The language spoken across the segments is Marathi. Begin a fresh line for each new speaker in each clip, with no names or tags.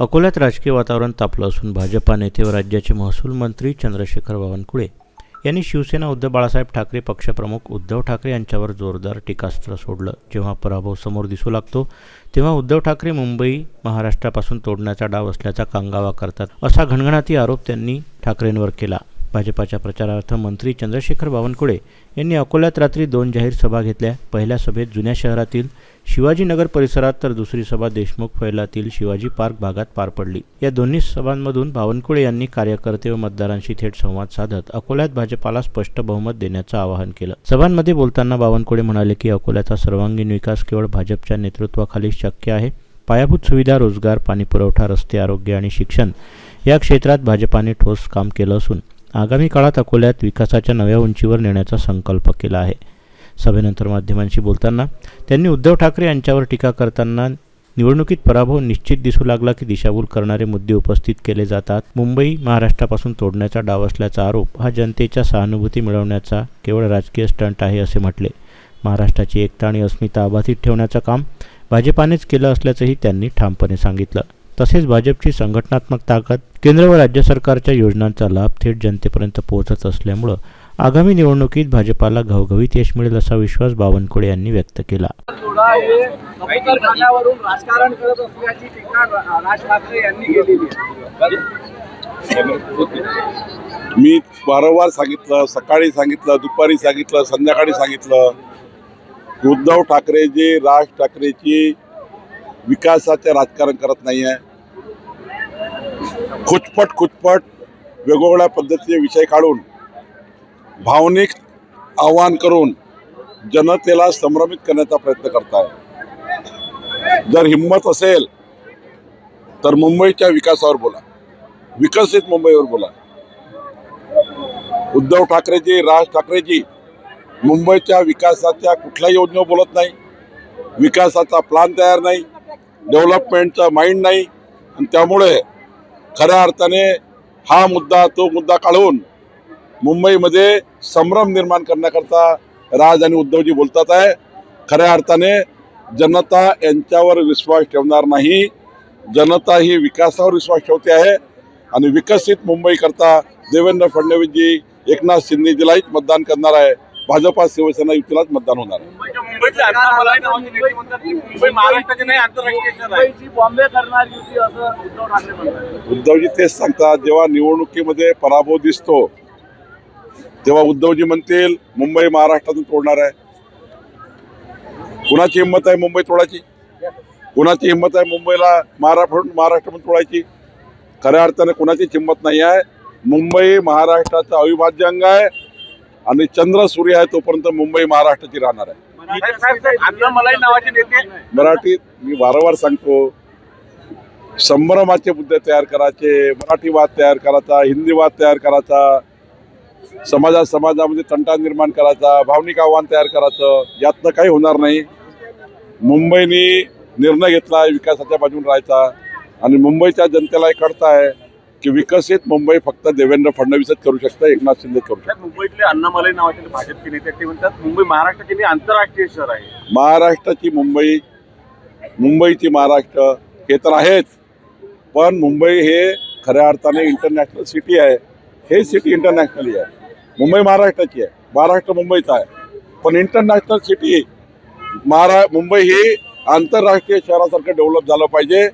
अकोल्यात राजकीय वातावरण तापलं असून भाजपा नेते व राज्याचे महसूल मंत्री चंद्रशेखर बावनकुळे यांनी शिवसेना उद्धव बाळासाहेब ठाकरे पक्षप्रमुख उद्धव ठाकरे यांच्यावर जोरदार टीकास्त्र सोडलं। जेव्हा पराभव समोर दिसू लागतो तेव्हा उद्धव ठाकरे मुंबई महाराष्ट्रापासून तोडण्याचा डाव असल्याचा कांगावा करतात, असा घणघणाटी आरोप त्यांनी ठाकरेंवर केला। भाजपाच्या प्रचारार्थ मंत्री चंद्रशेखर बावनकुळे यांनी अकोल्यात रात्री 2 जाहीर सभा घेतल्या। पहिल्या सभेत जुन्या शहरातील शिवाजीनगर परिसरात तर दुसरी सभा देशमुख फैलातील शिवाजी पार्क भागात पार पडली। या दोन्ही सभांमधून बावनकुळे यांनी कार्यकर्ते व मतदारांशी थेट संवाद साधत अकोल्यात भाजपाला स्पष्ट बहुमत देण्याचं आवाहन केलं। सभांमध्ये बोलताना बावनकुळे म्हणाले की अकोल्याचा सर्वांगीण विकास केवळ भाजपच्या नेतृत्वाखाली शक्य आहे। पायाभूत सुविधा, रोजगार, पाणीपुरवठा, रस्ते, आरोग्य आणि शिक्षण या क्षेत्रात भाजपाने ठोस काम केलं असून आगामी काळात अकोल्यात विकासाच्या नव्या उंचीवर नेण्याचा संकल्प केला आहे। सभेनंतर माध्यमांशी बोलताना त्यांनी उद्धव ठाकरे यांच्यावर टीका करताना निवडणुकीत पराभव निश्चित दिसू लागला की दिशाभूल करणारे मुद्दे उपस्थित केले जातात। मुंबई महाराष्ट्रापासून तोडण्याचा डाव असल्याचा आरोप हा जनतेच्या सहानुभूती मिळवण्याचा केवळ राजकीय स्टंट आहे असे म्हटले। महाराष्ट्राची एकता आणि अस्मिता अबाधित ठेवण्याचं काम भाजपानेच केलं असल्याचंही त्यांनी ठामपणे सांगितलं। तसेच भाजपची संघटनात्मक ताकद, केंद्र व राज्य सरकारच्या योजनांचा लाभ थेट जनतेपर्यंत पोहोचत असल्यामुळे आगामी निवडणुकीत भाजपाला घवघवीत यश मिळेल असा विश्वास बावनकुळे यांनी व्यक्त केला।
राजकारण करत असल्याची टीका राज ठाकरे यांनी केलेली आहे।
मी वारंवार सांगितलं, सकाळी सांगितलं, दुपारी सांगितलं, संध्याकाळी सांगितलं, उद्धव ठाकरे जे राज ठाकरेची विकासाचे राजकारण करत नाही आहे। खुचपट वेगवेगळ्या पद्धतीचे विषय काढून भावनिक आवाहन करून जनतेला संभ्रमित करण्याचा प्रयत्न करताय। जर हिम्मत असेल तर मुंबईच्या विकासावर बोला, विकसित मुंबईवर बोला। उद्धव ठाकरेजी, राज ठाकरेजी मुंबईच्या विकासाच्या कुठल्याही योजनेवर बोलत नाही, विकासाचा प्लॅन तयार नाही, डेव्हलपमेंटचा माइंड नाही। आणि त्यामुळे खऱ्या अर्थाने हा मुद्दा तो मुद्दा काढून मुंबईमध्ये संभ्रम निर्माण करण्याकरता राज आणि उद्धवजी बोलतात आहे। खऱ्या अर्थाने जनता यांच्यावर विश्वास ठेवणार नाही, जनता ही विकासावर विश्वास ठेवते आहे आणि विकसित मुंबई करता देवेंद्र फडणवीसजी, एकनाथ शिंदेजीलाच मतदान करणार आहे। भाजपा शिवसेना युतीलाच मतदान होणार आहे। उद्धवजी तेच सांगतात, जेव्हा निवडणुकीमध्ये पराभव दिसतो तेव्हा उद्धवजी म्हणतील मुंबई महाराष्ट्रातून तोडणार आहे। कुणाची हिंमत आहे मुंबई तोडायची? कुणाची हिंमत आहे मुंबईला महाराष्ट्रातून तोडायची? खऱ्या अर्थाने कुणाचीच हिंमत नाही आहे। मुंबई महाराष्ट्राचा अविभाज्य अंग आहे आणि चंद्र सूर्य आहे तोपर्यंत मुंबई महाराष्ट्राची राहणार आहे। मराठीत मी वारंवार सांगतो, संभ्रमाचे मुद्दे तयार करायचे, मराठीवाद तयार करायचा, हिंदीवाद तयार करायचा, समाजामध्ये तंटा निर्माण करायचा, भावनिक आव्हान तयार करायचं, यातनं काही होणार नाही। मुंबईने निर्णय घेतला विकासाच्या बाजूने राहायचा आणि मुंबईच्या जनतेला हे कळतंय की विकसित मुंबई फक्त देवेंद्र फडणवीसच करू शकतात, एकनाथ शिंदे करू शकतात।
मुंबईतले अण्णामलई नावाचे भाजपचे नेते ते म्हणतात मुंबई महाराष्ट्राची आंतरराष्ट्रीय शहर आहे।
महाराष्ट्राची मुंबई, मुंबईची महाराष्ट्र हे तर आहेच, पण मुंबई हे खऱ्या अर्थाने इंटरनॅशनल सिटी आहे। हे सिटी इंटरनॅशनली आहे, मुंबई महाराष्ट्राची आहे, महाराष्ट्र मुंबईचा आहे, पण इंटरनॅशनल सिटी मुंबई ही आंतरराष्ट्रीय शहरासारखं डेव्हलप झालं पाहिजे।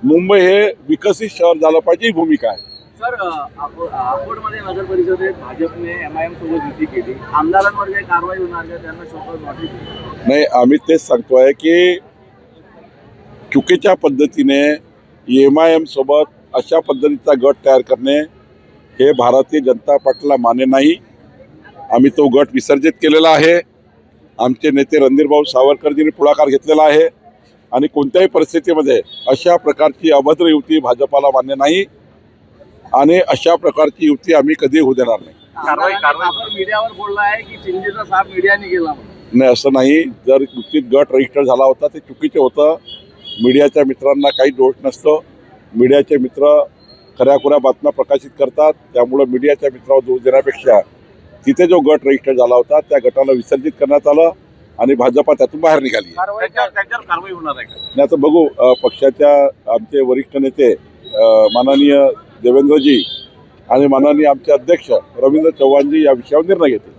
मुंबई हे विकसित शहर झालं पाहिजे, ही भूमिका आहे।
सर, अकोटमध्ये नगर परिषदेत भाजपने MIM सोबत युती केली, आमदारांवर काही कारवाई होणार का? त्यांना शोकत नोटीस
नाही, आम्ही तेच सांगतोय की चुकीच्या पद्धतीने MIM सोबत अशा पद्धतीचा गट तयार करणे हे भारतीय जनता पार्टीला मान्य नाही। आम्ही तो गट विसर्जित केलेला आहे। आमचे नेते रणधीरभाऊ सावरकरजींनी पुढाकार घेतलेला आहे आणि कोणत्याही परिस्थितीमध्ये अशा प्रकारची अभद्र युती भाजपाला मान्य नाही आणि अशा प्रकारची युती आम्ही कधी होऊ देणार नाही।
मीडियावर बोलला आहे की चिंतेचा साप मीडियाने केला
नाही, असं नाही। जर युतीत गट रजिस्टर झाला होता ते चुकीचे होतं। मीडियाच्या मित्रांना काही दोष नसतो, मीडियाचे मित्र खऱ्याखुऱ्या बातम्या प्रकाशित करतात, त्यामुळे मीडियाच्या मित्रावर दोष देण्यापेक्षा तिथे जो गट रजिस्टर झाला होता त्या गटाला विसर्जित करण्यात आलं आणि भाजपा त्यातून बाहेर निघाली।
कारवाई होणार आहे का?
नाही, आता बघू। पक्षाच्या आमचे वरिष्ठ नेते माननीय देवेंद्रजी आणि माननीय आमचे अध्यक्ष रवींद्र चव्हाणजी या विषयावर निर्णय घेतील.